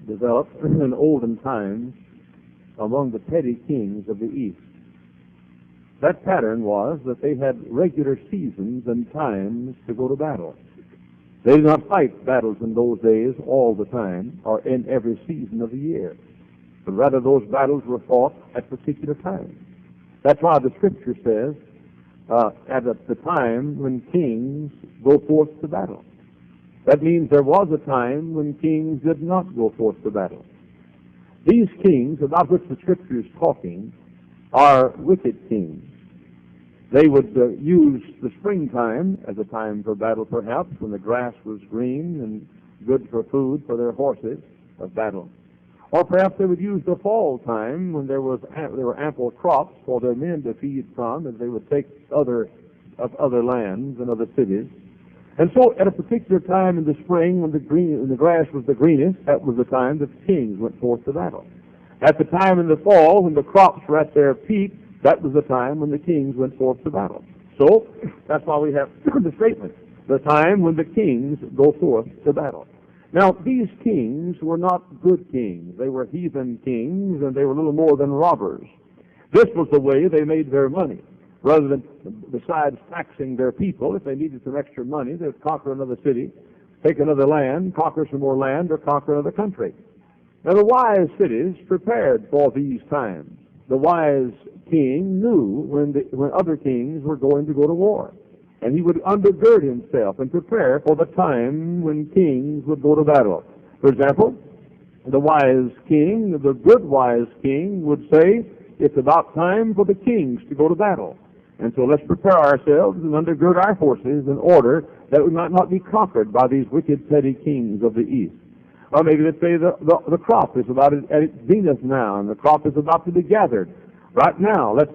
developed in olden times among the petty kings of the East. That pattern was that they had regular seasons and times to go to battle. They did not fight battles in those days all the time or in every season of the year, but rather those battles were fought at particular times. That's why the Scripture says, at the time when kings go forth to battle. That means there was a time when kings did not go forth to battle. These kings about which the Scripture is talking are wicked kings. They would use the springtime as a time for battle, perhaps, when the grass was green and good for food for their horses of battle. Or perhaps they would use the fall time when there were ample crops for their men to feed from, as they would take other lands and other cities. And so at a particular time in the spring when the grass was the greenest, that was the time that the kings went forth to battle. At the time in the fall when the crops were at their peak, that was the time when the kings went forth to battle. So that's why we have the statement, the time when the kings go forth to battle. Now, these kings were not good kings. They were heathen kings, and they were little more than robbers. This was the way they made their money. Rather than, besides taxing their people, if they needed some extra money, they would conquer another city, take another land, conquer some more land, or conquer another country. Now, the wise cities prepared for these times. The wise king knew when other kings were going to go to war. And he would undergird himself and prepare for the time when kings would go to battle. For example, the wise king, the good wise king, would say, it's about time for the kings to go to battle. And so let's prepare ourselves and undergird our forces in order that we might not be conquered by these wicked, petty kings of the East. Or maybe let's say the crop is about at its zenith now, and the crop is about to be gathered. Right now, let's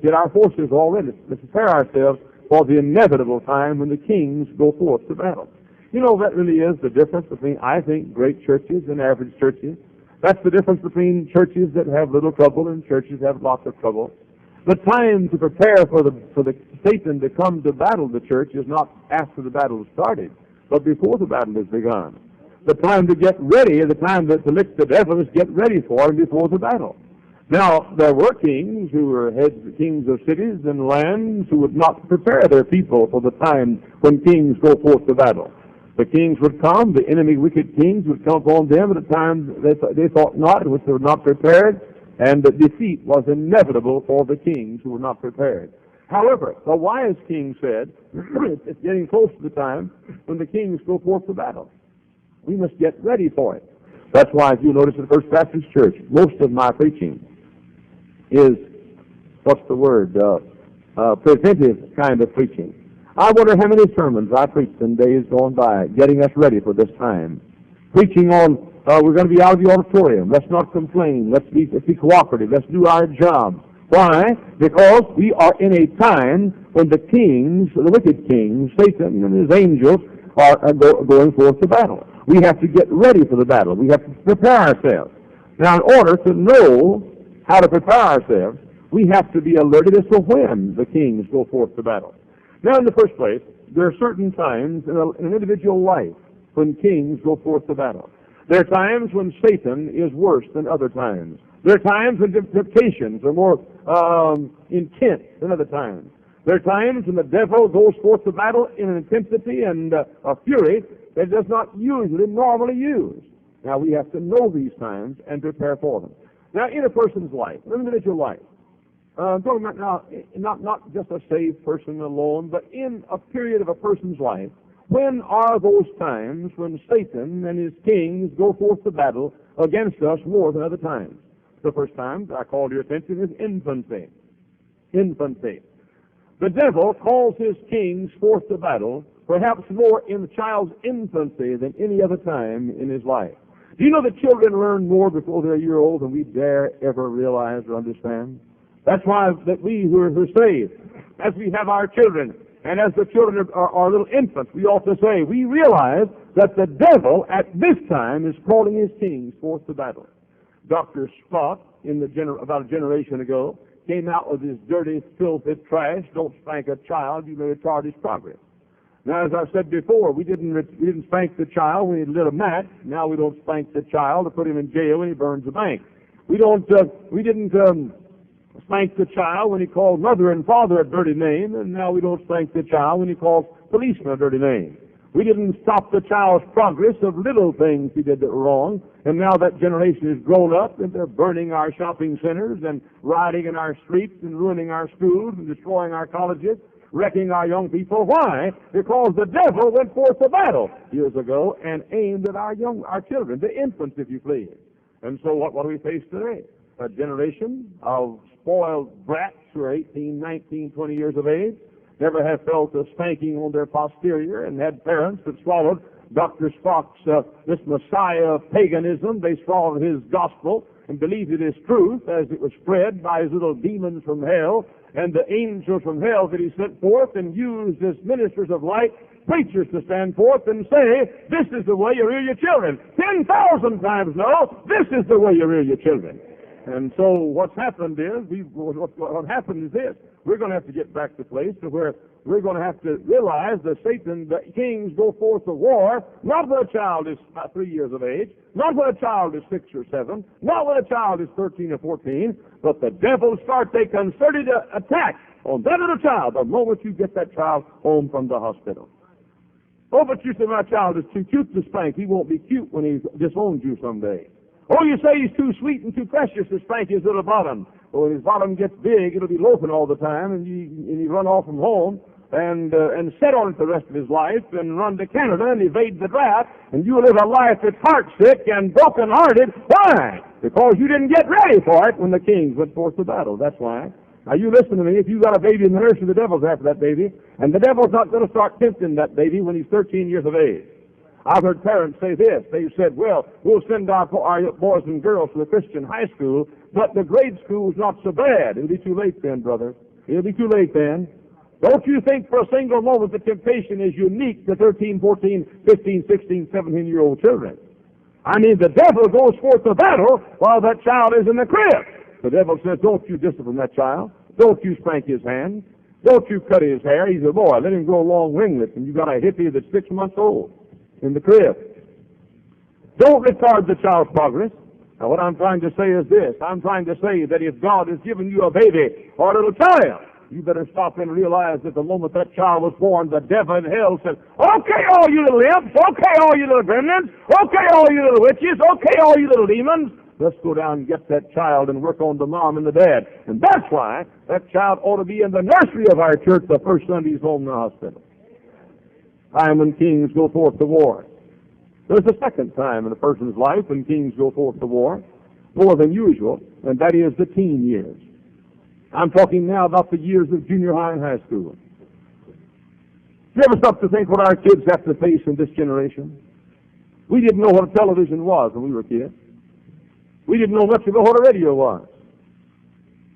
get our forces all ready. Let's prepare ourselves for the inevitable time when the kings go forth to battle. You know, that really is the difference between, I think, great churches and average churches. That's the difference between churches that have little trouble and churches that have lots of trouble. The time to prepare for the Satan to come to battle the church is not after the battle has started, but before the battle has begun. The time to get ready, the time to lick the devil is get ready for him before the battle. Now, there were kings who were kings of cities and lands who would not prepare their people for the time when kings go forth to battle. The kings would come, the enemy wicked kings would come upon them at a time they thought not, in which they were not prepared, and the defeat was inevitable for the kings who were not prepared. However, the wise king said, it's getting close to the time when the kings go forth to battle. We must get ready for it. That's why, if you notice in First Baptist Church, most of my preaching is, preventive kind of preaching. I wonder how many sermons I preached in days gone by, getting us ready for this time. Preaching on, we're going to be out of the auditorium. Let's not complain. Let's be cooperative. Let's do our job. Why? Because we are in a time when the kings, the wicked kings, Satan and his angels, are going forth to battle. We have to get ready for the battle. We have to prepare ourselves. Now, in order to know how to prepare ourselves, we have to be alerted as to when the kings go forth to battle. Now, in the first place, there are certain times in an individual life when kings go forth to battle. There are times when Satan is worse than other times. There are times when temptations are more intense than other times. There are times when the devil goes forth to battle in an intensity and a fury that it does not usually normally use. Now, we have to know these times and prepare for them. Now, in a person's life, an individual life, I'm talking about now, not just a saved person alone, but in a period of a person's life, when are those times when Satan and his kings go forth to battle against us more than other times? The first time I called your attention is infancy. Infancy. The devil calls his kings forth to battle perhaps more in the child's infancy than any other time in his life. Do you know that children learn more before they're a year old than we dare ever realize or understand? That's why that we who are saved, as we have our children, and as the children are little infants, we ought to say, we realize that the devil at this time is calling his kings forth to battle. Dr. Scott, about a generation ago, came out with his dirty, filthy trash, don't spank a child, you may retard his progress. Now, as I said before, we didn't spank the child when he lit a match. Now we don't spank the child to put him in jail when he burns a bank. We didn't spank the child when he called mother and father a dirty name, and now we don't spank the child when he calls policeman a dirty name. We didn't stop the child's progress of little things he did that were wrong, and now that generation has grown up and they're burning our shopping centers and rioting in our streets and ruining our schools and destroying our colleges, wrecking our young people. Why? Because the devil went forth to battle years ago and aimed at our children, the infants, if you please. And so what do we face today? A generation of spoiled brats who are 18, 19, 20 years of age, never have felt a spanking on their posterior, and had parents that swallowed Dr. Spock's this Messiah of paganism. They swallowed his gospel and believed it is truth as it was spread by his little demons from hell and the angels from hell that he sent forth and used as ministers of light, preachers to stand forth and say, this is the way you rear your children. 10,000 times no, this is the way you rear your children. And so what's happened is, what happened is this. We're going to have to get back to a place to where we're going to have to realize that the kings go forth to war, not when a child is 3 years of age, not when a child is 6 or 7, not when a child is 13 or 14, but the devil starts a concerted attack on that little child the moment you get that child home from the hospital. Oh, but you say my child is too cute to spank. He won't be cute when he disowns you someday. Oh, you say he's too sweet and too precious to spank his little bottom. Well, when his bottom gets big, it'll be loafing all the time, and you run off from home and sit on it the rest of his life and run to Canada and evade the draft, and you live a life that's heartsick and broken-hearted. Why? Because you didn't get ready for it when the kings went forth to battle. That's why. Now, you listen to me. If you got a baby in the nursery, the devil's after that baby, and the devil's not going to start tempting that baby when he's 13 years of age. I've heard parents say this. They said, well, we'll send our boys and girls to the Christian high school, but the grade school's not so bad. It'll be too late then, brother. It'll be too late then. Don't you think for a single moment the temptation is unique to 13, 14, 15, 16, 17-year-old children. I mean, the devil goes forth to battle while that child is in the crib. The devil says, don't you discipline that child. Don't you spank his hands. Don't you cut his hair. He's a boy. Let him grow long ringlets, and you got a hippie that's 6 months old in the crib. Don't retard the child's progress. Now, what I'm trying to say is this. I'm trying to say that if God has given you a baby or a little child, you better stop and realize that the moment that child was born, the devil in hell said, okay, all you little imps, okay, all you little gremlins, okay, all you little witches, okay, all you little demons, let's go down and get that child and work on the mom and the dad. And that's why that child ought to be in the nursery of our church the first Sunday he's home in the hospital. Time when kings go forth to war. There's a second time in a person's life when kings go forth to war, more than usual, and that is the teen years. I'm talking now about the years of junior high and high school. You ever stop to think what our kids have to face in this generation? We didn't know what television was when we were kids. We didn't know much about what a radio was.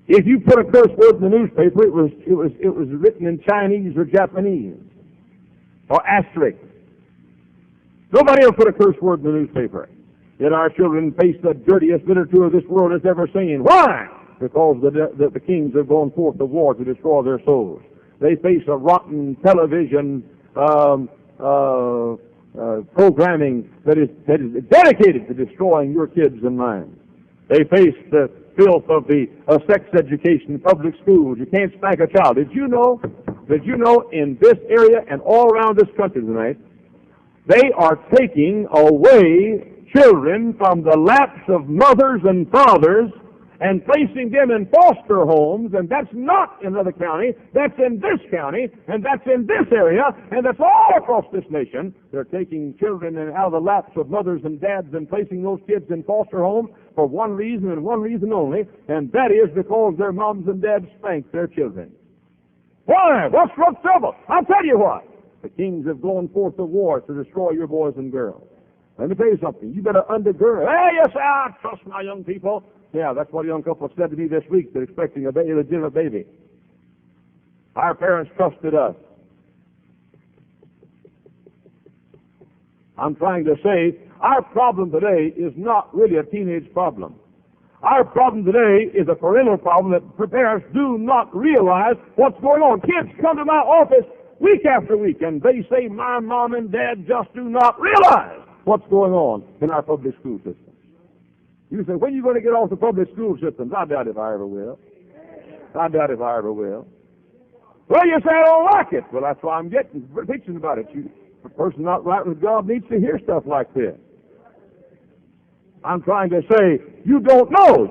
If you put a curse word in the newspaper, it was written in Chinese or Japanese or asterisk. Nobody else put a curse word in the newspaper. Yet our children face the dirtiest literature of this world has ever seen. Why? Because the kings have gone forth to war to destroy their souls. They face a rotten television programming that is dedicated to destroying your kids and mine. They face the filth of the sex education in public schools. You can't spank a child. Did you know in this area and all around this country tonight, they are taking away children from the laps of mothers and fathers and placing them in foster homes, and that's not in another county, that's in this county, and that's in this area, and that's all across this nation. They're taking children out of the laps of mothers and dads and placing those kids in foster homes for one reason and one reason only, and that is because their moms and dads spank their children. Why? What's trouble? I'll tell you what. The kings have gone forth to war to destroy your boys and girls. Let me tell you something. You better undergird. Hey, yes, I trust my young people. Yeah, that's what a young couple said to me this week. They're expecting a legitimate baby. Our parents trusted us. I'm trying to say our problem today is not really a teenage problem. Our problem today is a parental problem that parents do not realize what's going on. Kids come to my office week after week, and they say my mom and dad just do not realize what's going on in our public school system. You say, when are you going to get off the public school systems? I doubt if I ever will. I doubt if I ever will. Well, you say I don't like it. Well, that's why I'm preaching about it. The person not right with God needs to hear stuff like this. I'm trying to say, you don't know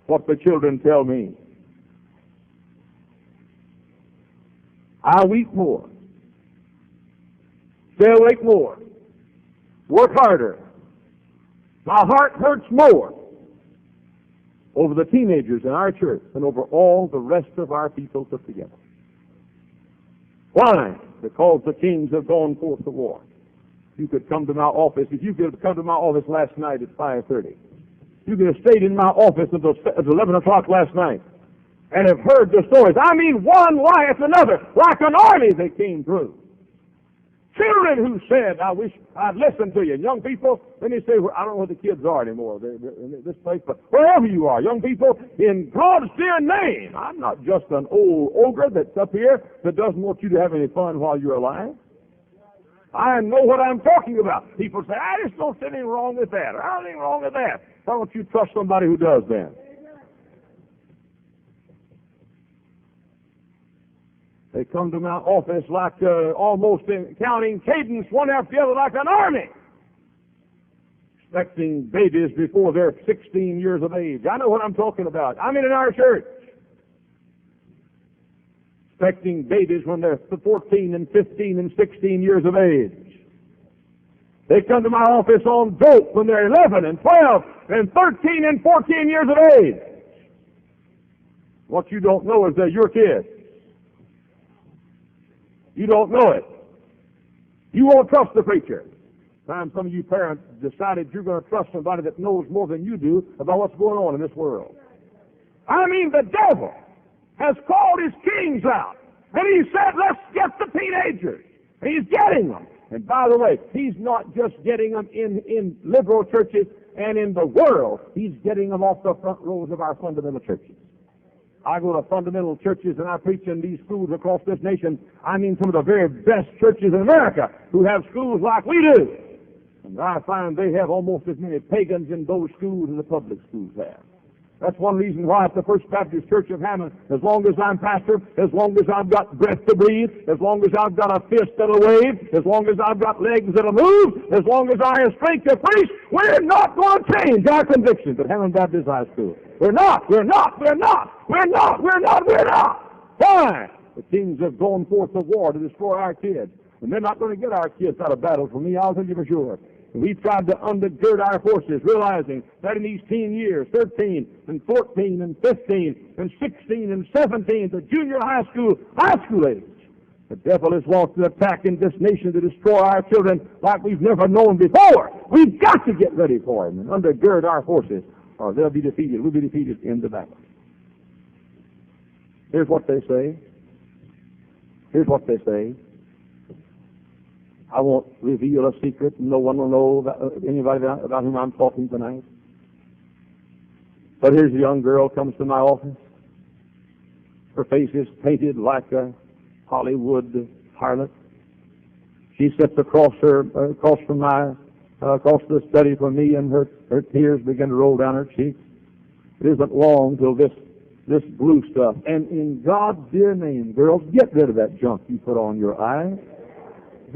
what the children tell me. I weep more, stay awake more, work harder. My heart hurts more over the teenagers in our church than over all the rest of our people put together. Why? Because the kings have gone forth to war. You could come to my office. If you could have come to my office last night at 5:30, you could have stayed in my office until 11 o'clock last night and have heard the stories. I mean, one like another, like an army they came through. Children who said, I wish I'd listened to you. And young people, then they say, well, I don't know where the kids are anymore they're in this place, but wherever you are, young people, in God's dear name, I'm not just an old ogre that's up here that doesn't want you to have any fun while you're alive. I know what I'm talking about. People say, I just don't see anything wrong with that, or I don't see anything wrong with that. Why don't you trust somebody who does then? They come to my office like almost counting cadence one after the other like an army, expecting babies before they're 16 years of age. I know what I'm talking about. I mean in our church. Expecting babies when they're 14 and 15 and 16 years of age. They come to my office on dope when they're 11 and 12 and 13 and 14 years of age. What you don't know is they're your kids. You don't know it. You won't trust the preacher. Time some of you parents decided you're going to trust somebody that knows more than you do about what's going on in this world. I mean, the devil has called his kings out, and he said, let's get the teenagers. And he's getting them. And by the way, he's not just getting them in liberal churches and in the world. He's getting them off the front rows of our fundamental churches. I go to fundamental churches and I preach in these schools across this nation. I mean some of the very best churches in America who have schools like we do. And I find they have almost as many pagans in those schools as the public schools have. That's one reason why at the First Baptist Church of Hammond, as long as I'm pastor, as long as I've got breath to breathe, as long as I've got a fist that'll wave, as long as I've got legs that'll move, as long as I have strength to preach, we're not going to change our convictions at Hammond Baptist High School. We're not. Why? The kings have gone forth to war to destroy our kids. And they're not going to get our kids out of battle from me, I'll tell you for sure. We've tried to undergird our forces, realizing that in these teen years, 13 and 14 and 15 and 16 and 17, the junior high school age, the devil has launched an attack in this nation to destroy our children like we've never known before. We've got to get ready for him and undergird our forces, or they'll be defeated. We'll be defeated in the battle. Here's what they say. I won't reveal a secret. No one will know anybody about whom I'm talking tonight. But here's a young girl comes to my office. Her face is painted like a Hollywood harlot. She sits across the study from me, and her tears begin to roll down her cheeks. It isn't long till this blue stuff. And in God's dear name, girls, get rid of that junk you put on your eyes.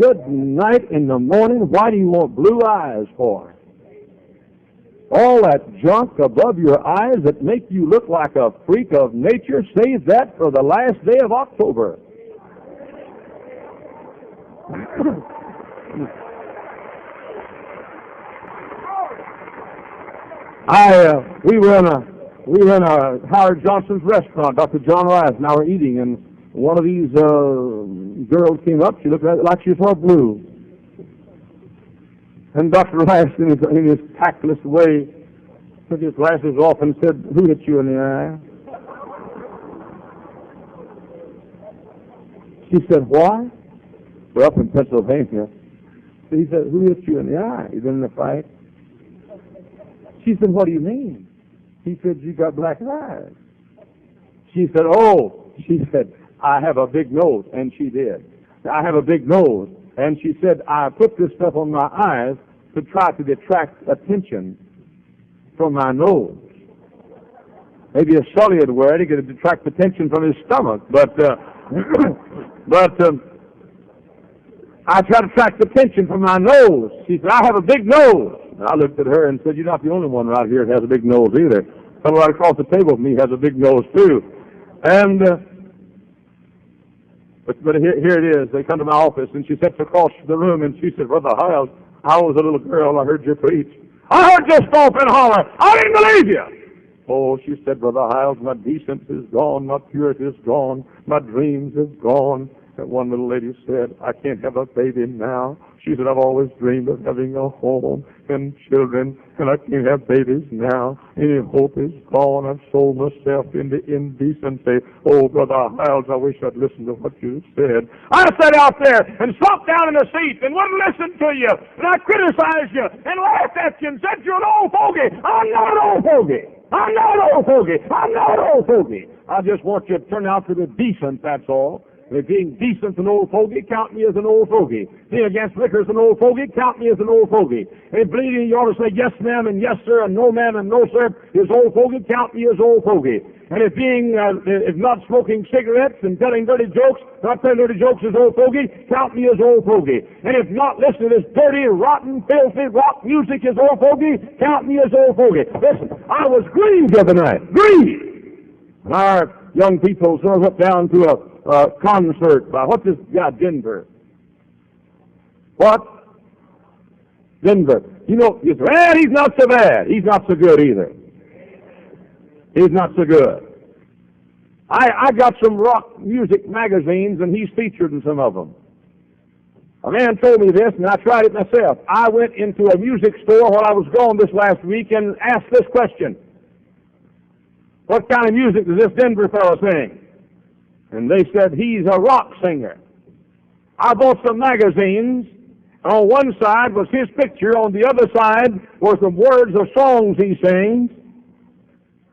Good night in the morning. Why do you want blue eyes for? All that junk above your eyes that make you look like a freak of nature, save that for the last day of October. We were in a Howard Johnson's restaurant. Dr. John Rice and I were eating, and one of these girls came up. She looked like she saw blue. And Dr. Rice, in his tactless way, took his glasses off and said, "Who hit you in the eye?" She said, "What?" We're up in Pennsylvania. He said, "Who hit you in the eye? You been in a fight?" She said, "What do you mean?" He said, "You got black eyes." She said, "Oh," she said, I have a big nose, and she did. I have a big nose, and she said, I put this stuff on my eyes to try to detract attention from my nose. Maybe a Sully would wear it, he could detract attention from his stomach, but I try to attract attention from my nose. She said, I have a big nose. And I looked at her and said, you're not the only one right here that has a big nose either. Someone right across the table from me has a big nose too. And but here it is. They come to my office, and she sits across the room, and she said, Brother Hyles, I was a little girl. I heard you preach. I heard you stop and holler. I didn't believe you. Oh, she said, Brother Hyles, my decency is gone. My purity is gone. My dreams is gone. And one little lady said, I can't have a baby now. She said, I've always dreamed of having a home and children, and I can't have babies now. Any hope is gone. I've sold myself into indecency. Oh, Brother Hyles, I wish I'd listened to what you said. I sat out there and slumped down in the seat and wouldn't listen to you, and I criticized you and laughed at you and said you're an old fogey. I'm not an old fogey. I'm not an old fogey. I'm not an old fogey. I just want you to turn out to be decent, that's all. If being decent an old fogey, count me as an old fogey. Being against liquor is an old fogey, count me as an old fogey. If bleeding, you ought to say yes ma'am and yes sir and no ma'am and no sir is old fogey, count me as old fogey. And if being, if not smoking cigarettes and telling dirty jokes, not telling dirty jokes is old fogey, count me as old fogey. And if not listening to this dirty, rotten, filthy rock music is old fogey, count me as old fogey. Listen, I was grieved the other night. Grieved! And our young people sort of went down to a concert by, what's this guy, Denver? What? Denver. You know, you say, well, he's not so bad. He's not so good either. He's not so good. I got some rock music magazines, and he's featured in some of them. A man told me this, and I tried it myself. I went into a music store while I was gone this last week and asked this question. What kind of music does this Denver fellow sing? And they said, he's a rock singer. I bought some magazines. On one side was his picture. On the other side were some words of songs he sings.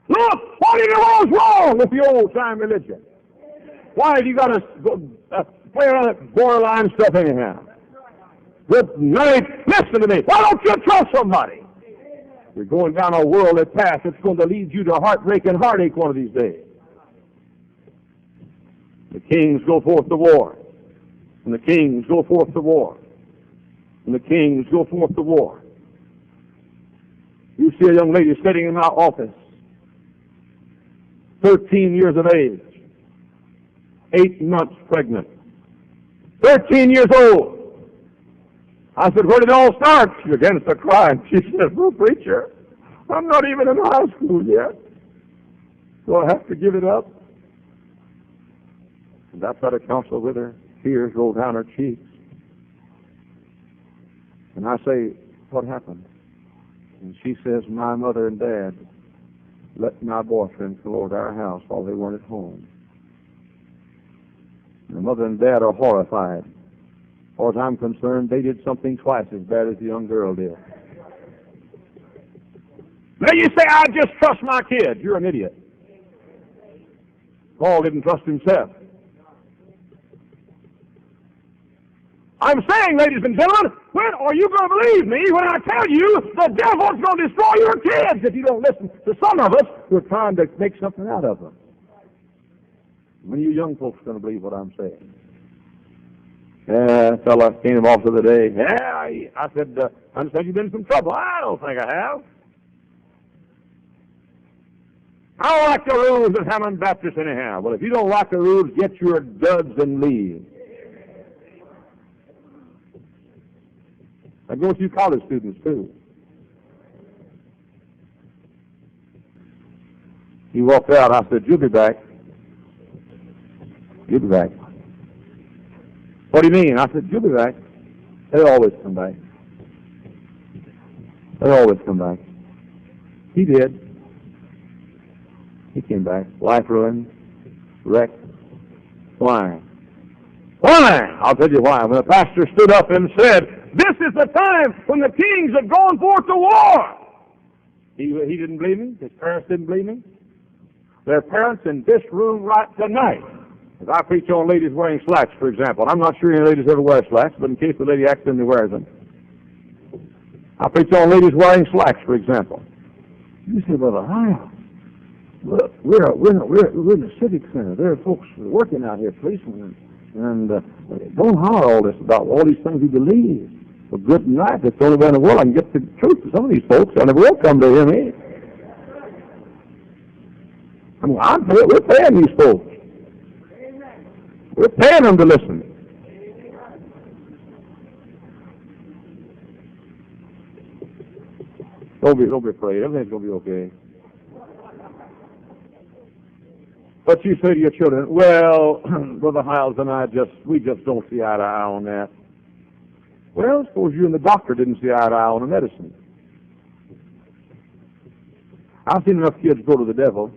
Look, what in the world's wrong with the old-time religion? Why have you got to play around that borderline stuff anyhow? Good night. Listen to me. Why don't you trust somebody? You're going down a worldly path that's going to lead you to heartbreak and heartache one of these days. The kings go forth to war. And the kings go forth to war. And the kings go forth to war. You see a young lady sitting in my office, 13 years of age, 8 months pregnant, 13 years old. I said, where did it all start? She began to cry, and she said, well, preacher, I'm not even in high school yet, so I have to give it up. And I tried to counsel with her. Tears rolled down her cheeks. And I say, what happened? And she says, my mother and dad let my boyfriend come over to our house while they weren't at home. And the mother and dad are horrified. As far as I'm concerned, they did something twice as bad as the young girl did. Now you say, I just trust my kid. You're an idiot. Paul didn't trust himself. I'm saying, ladies and gentlemen, when are you going to believe me when I tell you the devil's going to destroy your kids if you don't listen to some of us who are trying to make something out of them? When are you young folks going to believe what I'm saying? A fella came off the other day. Yeah, I said, I understand you've been in some trouble. I don't think I have. I don't like the rules at Hammond Baptist anyhow. Well, if you don't like the rules, get your duds and leave. I go with you college students, too. He walked out. I said, you'll be back. You'll be back. What do you mean? I said, you'll be back. They'll always come back. They'll always come back. He did. He came back. Life ruined. Wrecked. Why? Why? I'll tell you why. When the pastor stood up and said, this is the time when the kings have gone forth to war. He didn't believe me. His parents didn't believe me. Their parents in this room right tonight If I preach on ladies wearing slacks, for example, and I'm not sure any ladies ever wear slacks, but in case the lady accidentally wears them, I preach on ladies wearing slacks, for example. You say, Brother Hyles, look, we're in the Civic Center. There are folks working out here, policemen, and don't holler all this about all these things we believe. For good and right, that's the only way in the world I can get the truth to some of these folks. I never will come to hear me. I mean, we're paying these folks. We're paying them to listen. Don't be afraid. Everything's going to be okay. But you say to your children, well, Brother Hyles and we just don't see eye to eye on that. Well, suppose you and the doctor didn't see eye to eye on the medicine. I've seen enough kids go to the devil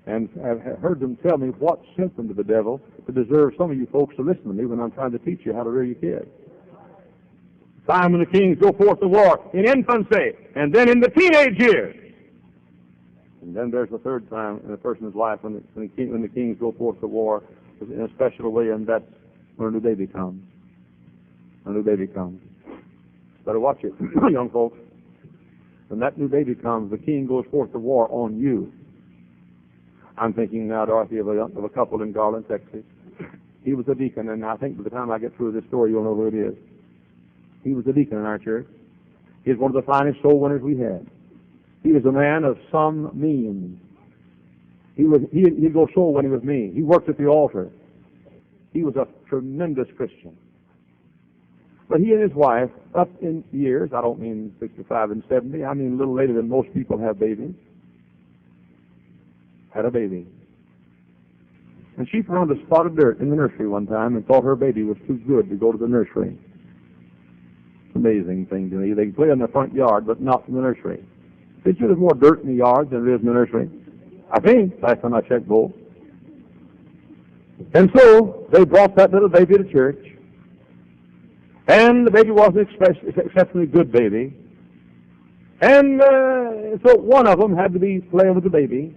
and have heard them tell me what sent them to the devil to deserve some of you folks to listen to me when I'm trying to teach you how to rear your kids. Time when the kings go forth to war in infancy, and then in the teenage years. And then there's the third time in a person's life when the kings go forth to war in a special way, and that's when a new baby comes. A new baby comes. Better watch it, young folks. When that new baby comes, the king goes forth to war on you. I'm thinking now, Dorothy, of a couple in Garland, Texas. He was a deacon, and I think by the time I get through this story, you'll know who it is. He was a deacon in our church. He was one of the finest soul winners we had. He was a man of some means. He'd go soul winning with me. He worked at the altar. He was a tremendous Christian. But he and his wife, up in years, I don't mean 65 and 70, I mean a little later than most people have babies, had a baby. And she found a spot of dirt in the nursery one time and thought her baby was too good to go to the nursery. It's an amazing thing to me. They can play in the front yard, but not in the nursery. Did you there's more dirt in the yard than there is in the nursery? I think, last time I checked both. And so they brought that little baby to church. And the baby wasn't an exceptionally good baby. And so one of them had to be playing with the baby.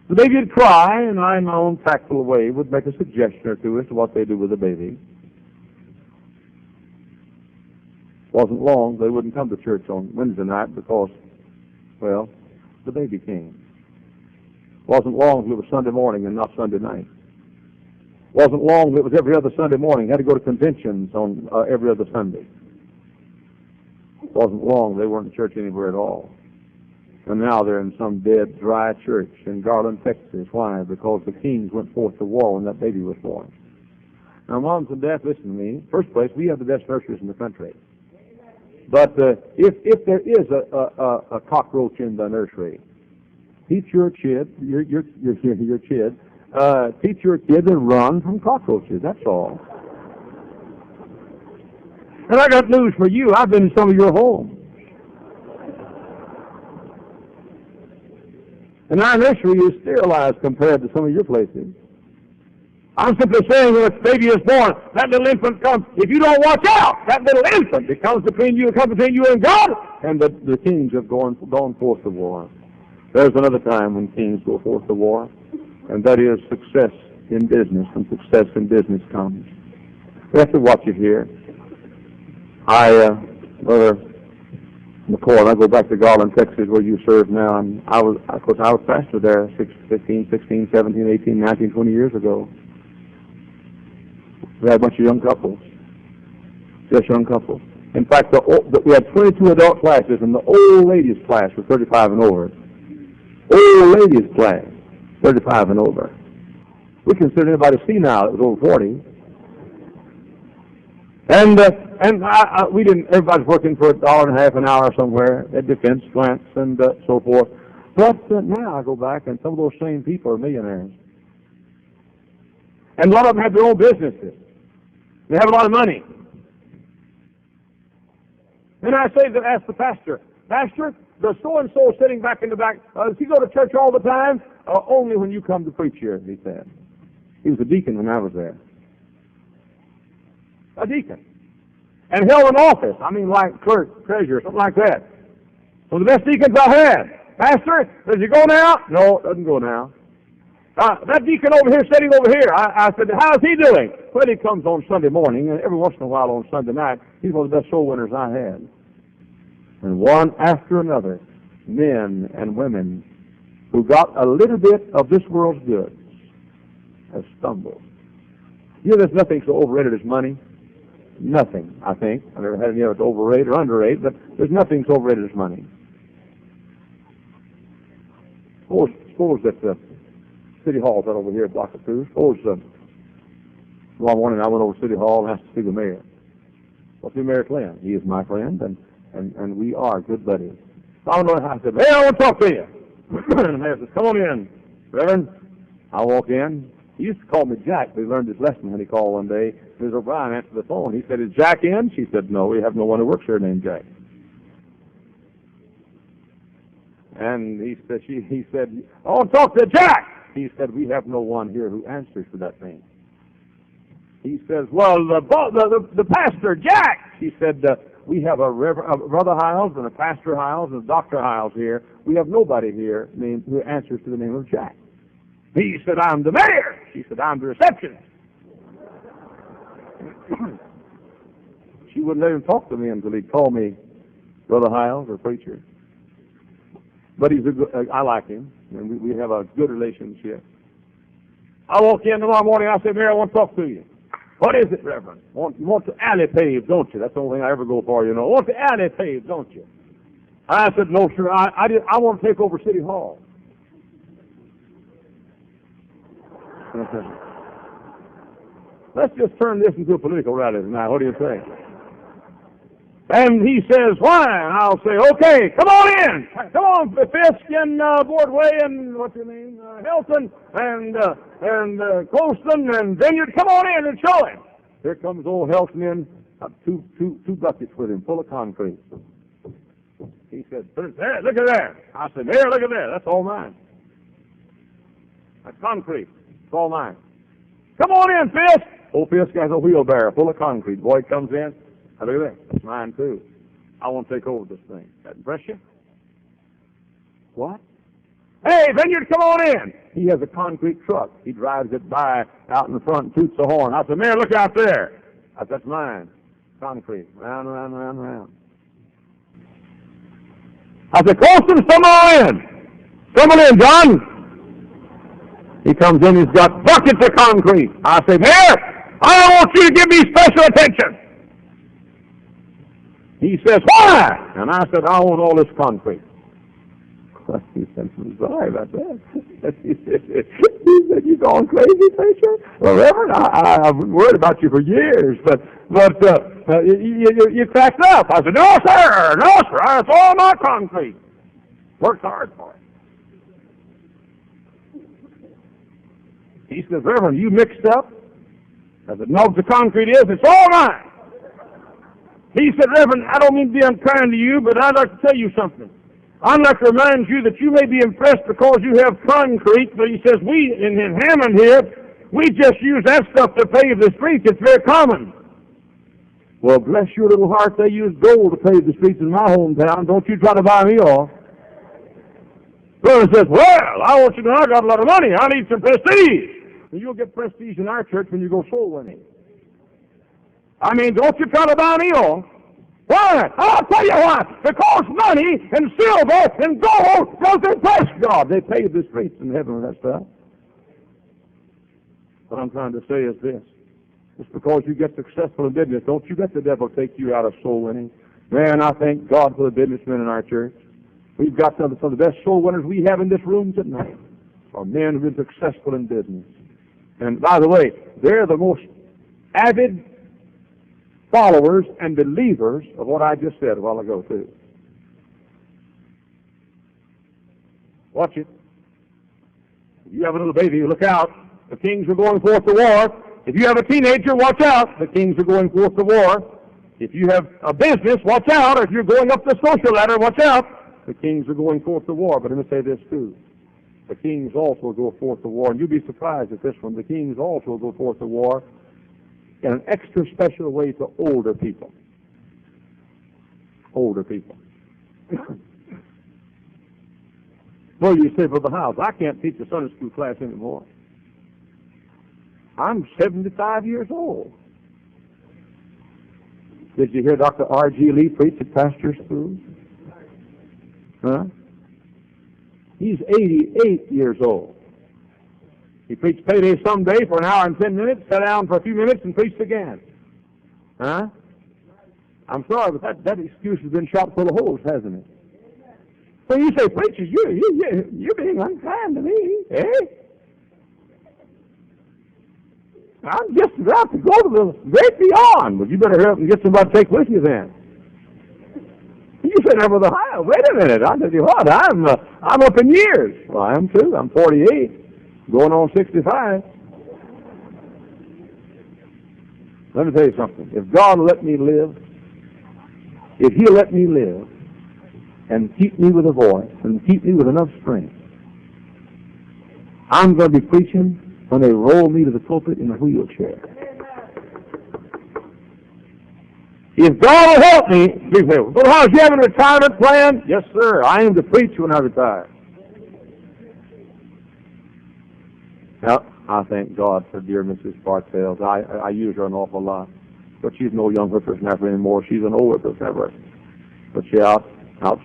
The baby would cry, and I, in my own tactful way, would make a suggestion or two as to what they do with the baby. Wasn't long, they wouldn't come to church on Wednesday night because, well, the baby came. Wasn't long till it was Sunday morning and not Sunday night. Wasn't long till it was every other Sunday morning. Had to go to conventions on every other Sunday. Wasn't long, they weren't in church anywhere at all. And now they're in some dead, dry church in Garland, Texas. Why? Because the kings went forth to war when that baby was born. Now, moms and dads, listen to me. First place, we have the best nurseries in the country. But if there is a cockroach in the nursery, teach your kid, teach your kid to run from cockroaches. That's all. And I got news for you. I've been in some of your homes. And our nursery is sterilized compared to some of your places. I'm simply saying when a baby is born, that little infant comes. If you don't watch out, that little infant, it comes between you and God. And the kings have gone forth to war. There's another time when kings go forth to war, and that is success in business, and success in business comes. We have to watch it here. Brother McCoy, I go back to Garland, Texas, where you serve now, and I was pastor there 15, 16, 17, 18, 19, 20 years ago. We had a bunch of young couples, just young couples. In fact, we had 22 adult classes, and the old ladies class was 35 and over. Old ladies class, 35 and over. We considered anybody senile that was over 40. And we didn't. Everybody's working for $1.50 an hour somewhere at defense grants and so forth. But now I go back, and some of those same people are millionaires, and a lot of them have their own businesses. They have a lot of money. And I say that, ask the pastor, the so and so sitting back in the back, does he go to church all the time? Only when you come to preach here, he said. He was a deacon when I was there. A deacon. And held an office. I mean, like clerk, treasurer, something like that. One of the best deacons I had. Pastor, does he go now? No, doesn't go now. That deacon over here, sitting over here, I said, how's he doing? Well, he comes on Sunday morning, and every once in a while on Sunday night, he's one of the best soul winners I had. And one after another, men and women who got a little bit of this world's goods have stumbled. You know, there's nothing so overrated as money. Nothing, I think. I've never had any of it overrated or underrated, but there's nothing so overrated as money. Suppose that City Hall's right over here at Block 2. Suppose one morning I went over to City Hall and asked to see the mayor. Well, see Mayor Clem. He is my friend, and we are good buddies. So I went over and I said, Mayor, I want to talk to you. And the mayor says, come on in, Reverend. I walk in. He used to call me Jack, but he learned his lesson when he called one day. Mrs. O'Brien answered the phone. He said, is Jack in? She said, no, we have no one who works here named Jack. And he said, I want to talk to Jack. He said, we have no one here who answers to that name. He says, well, the pastor, Jack. She said, we have a Brother Hyles and a Pastor Hyles and a Dr. Hyles here. We have nobody here named who answers to the name of Jack. He said, I'm the mayor. She said, I'm the receptionist. She wouldn't let him talk to me until he'd call me Brother Hyles or preacher. But I like him, and we have a good relationship. I walk in tomorrow morning, I say, Mayor, I want to talk to you. What is it, Reverend? You want the alley paved, don't you? That's the only thing I ever go for, you know. Want the alley paved, don't you? I said, no, sir, I want to take over City Hall. Let's just turn this into a political rally tonight. What do you say? And he says, why? And I'll say, okay, come on in. Come on, Fisk and Boardway and what's your name? Hilton and Colston and Vineyard. Come on in and show him. Here comes old Hilton in, two buckets with him full of concrete. He said, there, look at that. I said, there, look at that. That's all mine. That's concrete. It's all mine. Come on in, Fisk. Old Fisk has a wheelbarrow full of concrete. Boy comes in. Now, look at that. That's mine, too. I want to take over this thing. That impress you? What? Hey, Vineyard, come on in. He has a concrete truck. He drives it by out in the front and toots the horn. I said, Mayor, look out there. I said, that's mine. Concrete. Round, round, round, round. I said, Colston, come on in. Come on in, John. He comes in, he's got buckets of concrete. I say, Mayor, I want you to give me special attention. He says, why? And I said, I want all this concrete. He said, I'm sorry about that. He said, you going crazy, preacher? Well, Reverend, I've worried about you for years, but you cracked up. I said, no, sir, it's all my concrete. Worked hard for it. He says, Reverend, you mixed up? I said, no, the concrete is, it's all mine. He said, Reverend, I don't mean to be unkind to you, but I'd like to tell you something. I'd like to remind you that you may be impressed because you have concrete, but he says, we in Hammond here, we just use that stuff to pave the streets. It's very common. Well, bless your little heart, they use gold to pave the streets in my hometown. Don't you try to buy me off. Brother says, well, I want you to know I got a lot of money. I need some prestige. And you'll get prestige in our church when you go soul winning. I mean, don't you try to buy me off. Why? I'll tell you why. Because money and silver and gold doesn't impress God. They pave the streets in heaven with that stuff. What I'm trying to say is this. Just because you get successful in business, don't you let the devil take you out of soul winning. Man, I thank God for the businessmen in our church. We've got some of the best soul winners we have in this room tonight are men who've been successful in business. And by the way, they're the most avid followers and believers of what I just said a while ago, too. Watch it. If you have a little baby, look out. The kings are going forth to war. If you have a teenager, watch out. The kings are going forth to war. If you have a business, watch out. Or if you're going up the social ladder, watch out. The kings are going forth to war. But let me say this, too. The kings also go forth to war. And you'll be surprised at this one. The kings also go forth to war in an extra special way to older people. Older people. Well, you say, Brother Hyles, I can't teach a Sunday school class anymore. I'm 75 years old. Did you hear Dr. R.G. Lee preach at pastor schools? Huh? He's 88 years old. He preached payday someday for an hour and 10 minutes, sat down for a few minutes, and preached again. Huh? I'm sorry, but that excuse has been shot full of holes, hasn't it? So you say, preachers, you're being unkind to me, eh? I'm just about to go to the great beyond. Well, you better hurry up and get somebody to take with you then. You said, now, Brother Hyles, wait a minute. I tell you what, I'm up in years. Well, I am too. I'm 48, going on 65. Let me tell you something. If God will let me live, if He'll let me live and keep me with a voice and keep me with enough strength, I'm going to be preaching when they roll me to the pulpit in a wheelchair. If God will help me, Brother Hyles, you have a retirement plan? Yes, sir. I aim to preach when I retire. Now, I thank God for dear Mrs. Bartels. I use her an awful lot. But she's no young whippersnapper anymore. She's an old whippersnapper. But she's out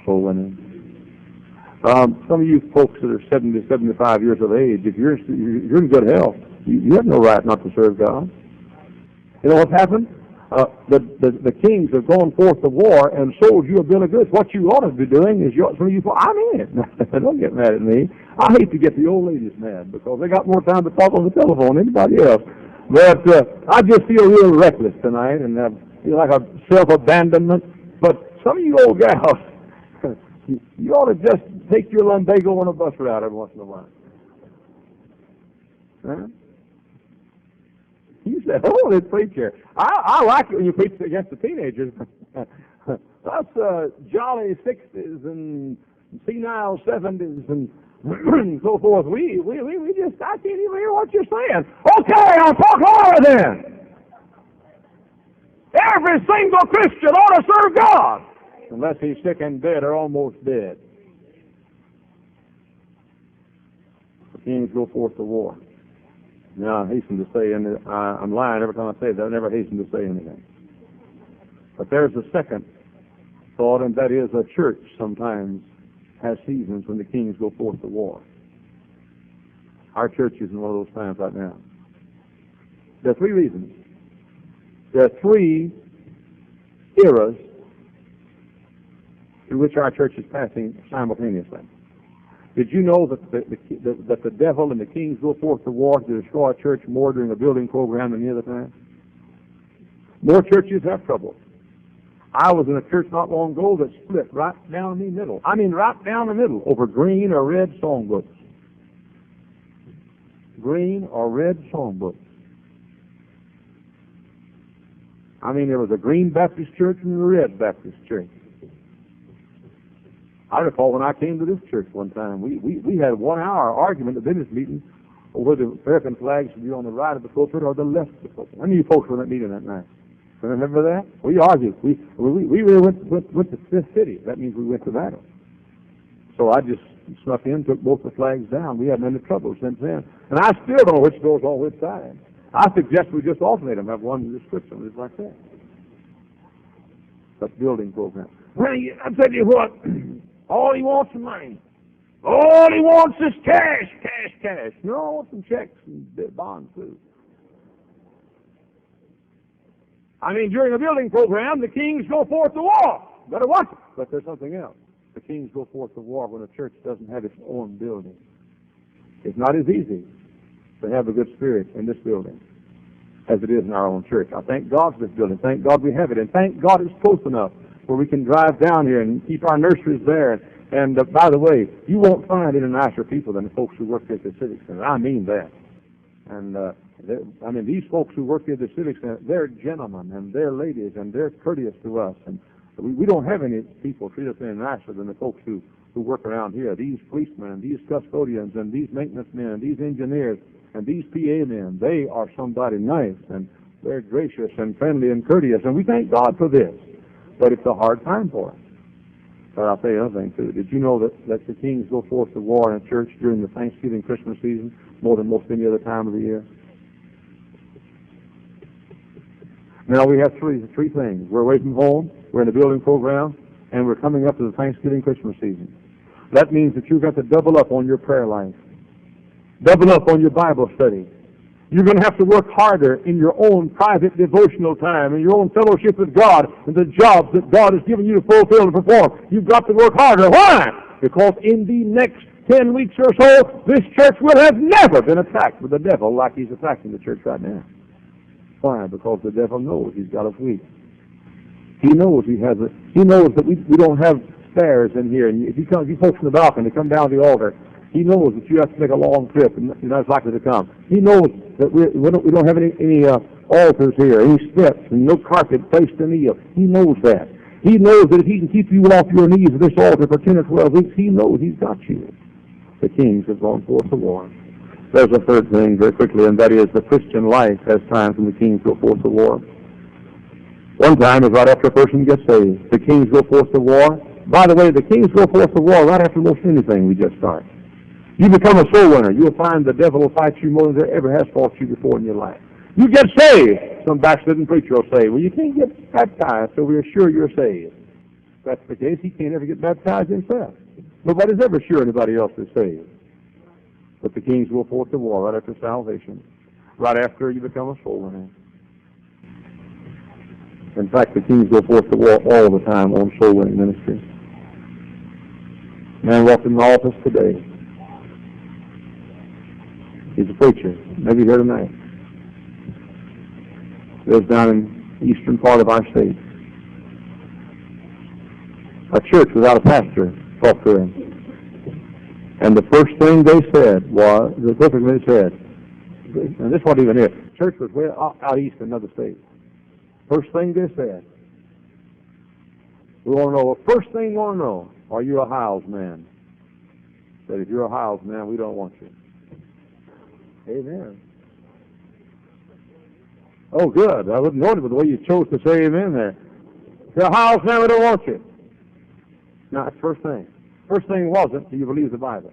soul winning. Some of you folks that are 70, 75 years of age, if you're in good health, you have no right not to serve God. You know what's happened? The kings have gone forth to war and sold you a bill of goods. What you ought to be doing is, I mean it. Don't get mad at me. I hate to get the old ladies mad because they got more time to talk on the telephone than anybody else. But I just feel real reckless tonight and feel like a self-abandonment. But some of you old gals, you ought to just take your lumbago on a bus ride every once in a while. Huh? You say, holy preacher. I like it when you preach against the teenagers. Us jolly 60s and senile 70s and so forth, we just, I can't even hear what you're saying. Okay, I'll talk louder then. Every single Christian ought to serve God, unless he's sick and dead or almost dead. The kings go forth to war. Now, I hasten to say, and I'm lying every time I say that, I never hasten to say anything. But there's a second thought, and that is a church sometimes has seasons when the kings go forth to war. Our church is in one of those times right now. There are three reasons. There are three eras through which our church is passing simultaneously. Did you know that the devil and the kings go forth to war to destroy a church more during a building program than any other time? More churches have trouble. I was in a church not long ago that split right down the middle. I mean, right down the middle over green or red songbooks. Green or red songbooks. I mean, there was a green Baptist church and a red Baptist church. I recall when I came to this church one time, we had a 1 hour argument at the business meeting over whether the American flags should be on the right of the pulpit or the left of the pulpit. How many of you folks were in that meeting that night? Remember that? We argued. We really went to Fifth City. That means we went to battle. So I just snuck in, took both the flags down. We haven't had any trouble since then. And I still don't know which goes on which side. I suggest we just alternate them, have one description just like that. That's building program. Well, I tell you what, all he wants is money. All he wants is cash, cash, cash. No, I want some checks and bonds too. I mean, during a building program, the kings go forth to war. Better watch it. But there's something else. The kings go forth to war when a church doesn't have its own building. It's not as easy to have a good spirit in this building as it is in our own church. I thank God for this building. Thank God we have it. And thank God it's close enough where we can drive down here and keep our nurseries there. And by the way, you won't find any nicer people than the folks who work at the Civic Center. I mean that. And these folks who work at the Civic Center, they're gentlemen and they're ladies and they're courteous to us. And we don't have any people treat us any nicer than the folks who work around here. These policemen and these custodians and these maintenance men and these engineers and these PA men, they are somebody nice and they're gracious and friendly and courteous. And we thank God for this. But it's a hard time for us. But I'll tell you another thing, too. Did you know that the kings go forth to war in a church during the Thanksgiving, Christmas season more than most any other time of the year? Now, we have three things. We're away from home, we're in a building program, and we're coming up to the Thanksgiving, Christmas season. That means that you've got to double up on your prayer life. Double up on your Bible study. You're going to have to work harder in your own private devotional time, in your own fellowship with God, and the jobs that God has given you to fulfill and perform. You've got to work harder. Why? Because in the next 10 weeks or so, this church will have never been attacked with the devil like he's attacking the church right now. Why? Because the devil knows he's got us weak. He knows he knows that we don't have spares in here. And if you folks in the balcony come down to the altar, he knows that you have to make a long trip and you're not likely to come. He knows that we don't have any altars here, any steps, and no carpet placed in the. He knows that. He knows that if he can keep you off your knees at this altar for 10 or 12 weeks, he knows he's got you. The kings have gone forth to war. There's a third thing very quickly, and that is the Christian life has times when the kings go forth to war. One time is right after a person gets saved. The kings go forth to war. By the way, the kings go forth to war right after most anything we just start. You become a soul winner. You'll find the devil will fight you more than there ever has fought you before in your life. You get saved. Some backslidden preacher will say, well, you can't get baptized, so we're sure you're saved. If that's the case, he can't ever get baptized himself. Nobody's ever sure anybody else is saved. But the kings go forth to war right after salvation, right after you become a soul winner. In fact, the kings go forth to war all the time on soul winning ministry. Man walked in the office today. He's a preacher, maybe here tonight. Lives down in the eastern part of our state. A church without a pastor talked to him. And the first thing they said was, and this wasn't even it. Church was way out east in another state. First thing they said, we want to know, first thing we want to know, are you a Hyles man? Said, if you're a Hyles man, we don't want you. Amen. Oh, good. I wouldn't know it with the way you chose to say amen there. If you're a Hyles man, we don't want you. Now, that's the first thing. First thing wasn't, do you believe the Bible?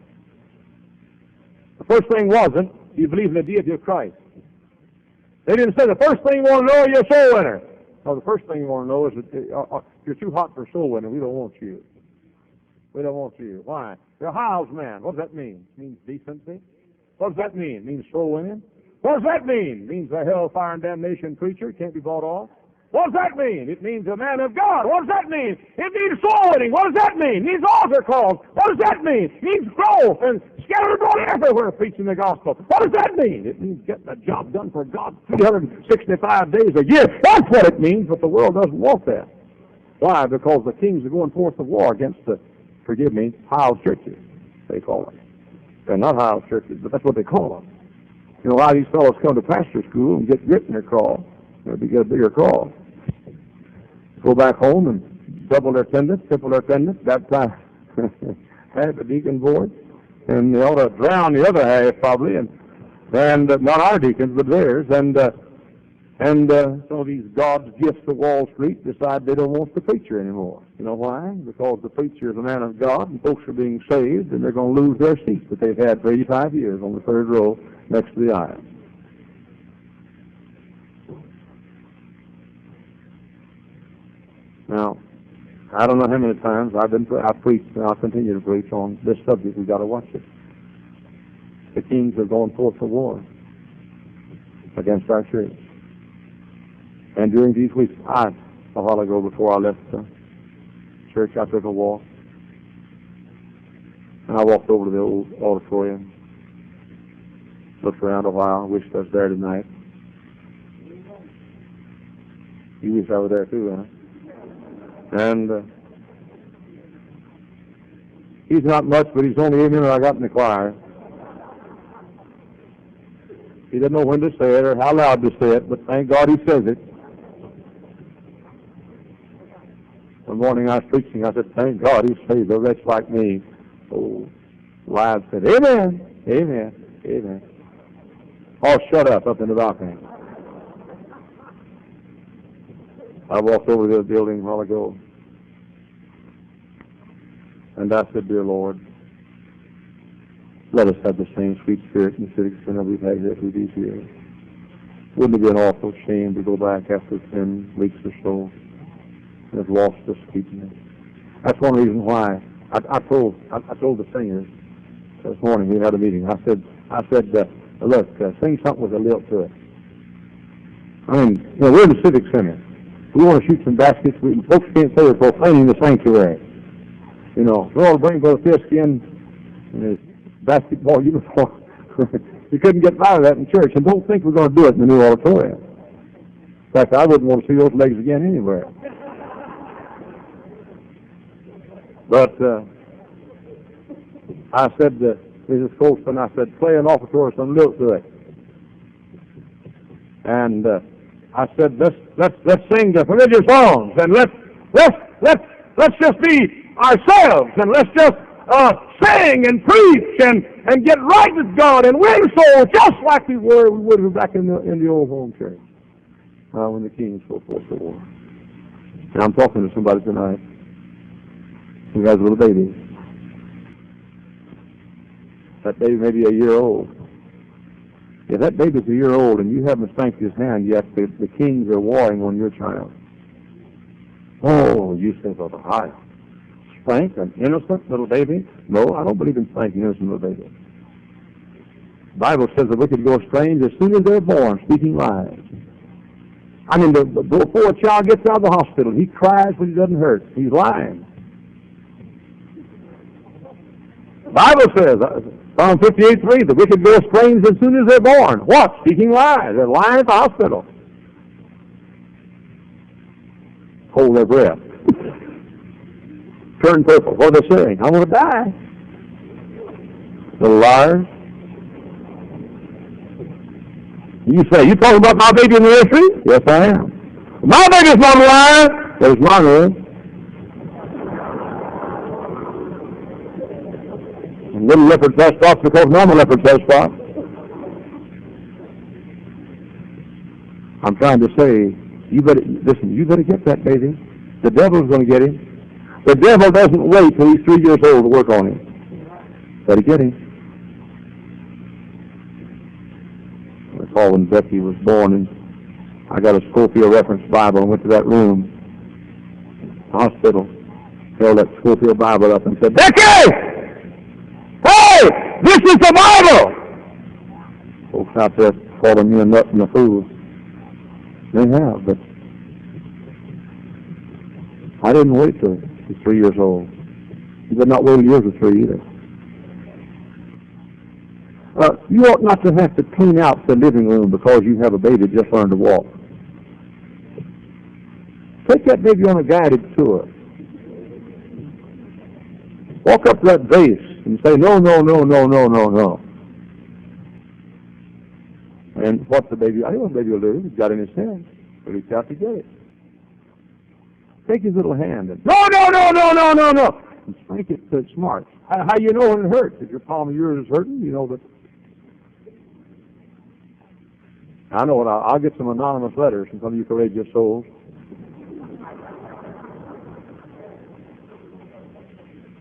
The first thing wasn't, do you believe in the deity of Christ? They didn't say the first thing you want to know is you're a soul winner. No, the first thing you want to know is that you're too hot for a soul winner. We don't want you. We don't want you. Why? You're a Hyles man. What does that mean? It means decency. What does that mean? It means soul winning. What does that mean? It means a hellfire and damnation preacher can't be bought off. What does that mean? It means a man of God. What does that mean? It means soul winning. What does that mean? It means altar calls. What does that mean? It means growth and scattered abroad everywhere preaching the gospel. What does that mean? It means getting a job done for God 365 days a year. That's what it means, but the world doesn't want that. Why? Because the kings are going forth to war against the, forgive me, Hyles churches, they call them. They're not Hyles churches, but that's what they call them. You know, a lot of these fellows come to pastor school and get grit in their crawl. They get a bigger crawl. Go back home and double their attendance, triple their attendance, baptize half a deacon board, and they ought to drown the other half probably, and not our deacons, but theirs, and some of these God's gifts of Wall Street decide they don't want the preacher anymore. You know why? Because the preacher is a man of God, and folks are being saved, and they're going to lose their seats that they've had for 85 years on the third row next to the aisle. Now, I don't know how many times I've preached, and I'll continue to preach on this subject. We've got to watch it. The kings are going forth to war against our church. And during these weeks, a while ago before I left the church, I took a walk. And I walked over to the old auditorium, looked around a while, wished I was there tonight. You wish I was there too, huh? And he's not much, but he's only amen I got in the choir. He doesn't know when to say it or how loud to say it, but thank God he says it. One morning I was preaching, I said, thank God he saved a wretch like me. Oh, live said, amen, amen, amen. Oh, shut up in the balcony. I walked over to the building a while ago. And I said, dear Lord, let us have the same sweet spirit and civic sin that we've had here through these years. Wouldn't it be an awful shame to go back after 10 weeks or so and have lost the sweetness? That's one reason why I told the singers this morning we had a meeting. I said, look, sing something with a lilt to it. I mean, we're in the civic center. We want to shoot some baskets. Folks can't say we're profaning the sanctuary. Lord, bring Brother Fisk in his basketball uniform. You couldn't get by with that in church, and don't think we're going to do it in the new auditorium. In fact, I wouldn't want to see those legs again anywhere. But I said to Mrs. Colston, I said, play an offertory, some lilt to it. And I said, let's sing the familiar songs, and let's just be ourselves, and let's just sing and preach and get right with God and win souls just like we would back in the old home church when the Kings so forth the war. And I'm talking to somebody tonight who has a little baby. That baby may be a year old. If that baby's a year old and you haven't spanked his hand yet, the kings are warring on your child. Oh, you say, Brother Hyles, spank an innocent little baby? No, I don't believe in spanking an innocent little baby. The Bible says the wicked go strange as soon as they're born, speaking lies. I mean, before a child gets out of the hospital, he cries but he doesn't hurt. He's lying. The Bible says, Psalm 58:3, the wicked go strange as soon as they're born. What? Speaking lies. They're lying at the hospital. Hold their breath. Turn purple. What are they saying? I'm going to die. Little liars. You say, you talking about my baby in the nursery? Yes, I am. My baby's not a liar. There's mine is. And little leopards have spots because normal leopards have spots. I'm trying to say, you better get that baby. The devil's going to get him. The devil doesn't wait till he's 3 years old to work on him. Better get him. I recall when Becky was born, and I got a Schofield reference Bible and went to that room, hospital, held that Schofield Bible up and said, Becky! Hey! This is the Bible! Folks out there calling me a nut and a fool. They have, but I didn't wait till he's 3 years old. You better not wait till years of 3 either. You ought not to have to clean out the living room because you have a baby just learned to walk. Take that baby on a guided tour. Walk up to that vase and say, no, no, no, no, no, no, no. And what's the baby? I know what the baby will do. He's got it in his hand. He'll reach out to get it. Take his little hand and, no, no, no, no, no, no, no. And spank it so it's smart. How you know when it hurts? If your palm of yours is hurting, you know that. I know what, I'll get some anonymous letters from some of you courageous souls.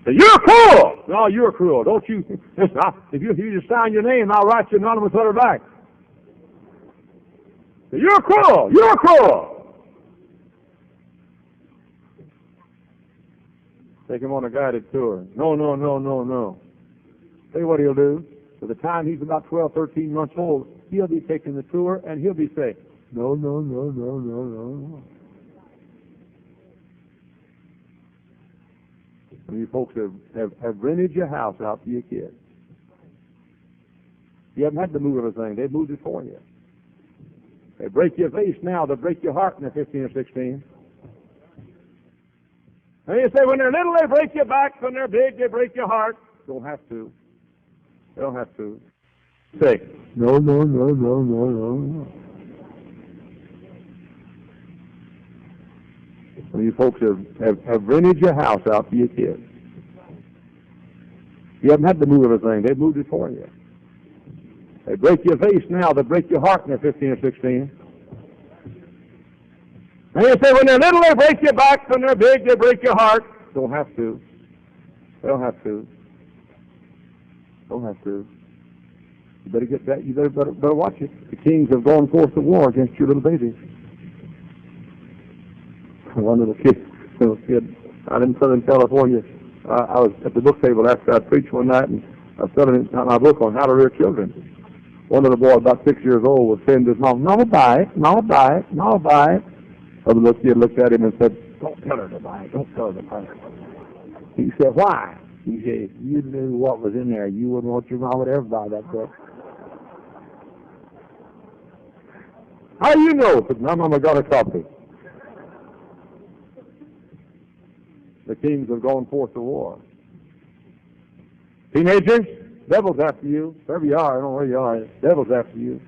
Say, you're cruel! No, you're cruel. Don't you, listen, if you just sign your name, I'll write you an anonymous letter back. Say, you're cruel! You're cruel! Take him on a guided tour. No, no, no, no, no. Tell you what he'll do. By the time he's about 12, 13 months old, he'll be taking the tour and he'll be saying, no, no, no, no, no, no. Some of you folks have rented your house out for your kids. You haven't had to move everything. They've moved it for you. They break your vase now. They'll break your heart when they're 15 or 16. And you say, when they're little, they break your back. When they're big, they break your heart. Don't have to. They don't have to. Say, no, no, no, no, no, no, no. Some of you folks have rented your house out for your kids. You haven't had to move everything. They've moved it for you. They break your vase now. They break your heart when they're 15 or 16. And you say, when they're little, they break your back. When they're big, they break your heart. Don't have to. They'll have to. They'll have to. You better get that. You better watch it. The kings have gone forth to war against your little babies. One little kid out in Southern California. I was at the book table after I preached one night, and I was telling him my book on how to rear children. One little boy, about 6 years old, was saying to his mom, "Mama, buy it. Mama, buy it. Mama, buy it." Other little kid looked at him and said, "Don't tell her to buy it. Don't tell her to buy it." He said, "Why?" He said, "If you knew what was in there, you wouldn't want your mama to ever buy that book." "How do you know?" Said, "My mama got a copy." The kings have gone forth to war. Teenagers, devil's after you. Wherever you are, I don't know where you are, devil's after you.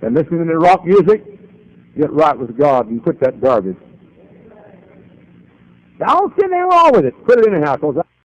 And listening to rock music, get right with God and quit that garbage. I don't see anything wrong with it. Quit it anyhow, because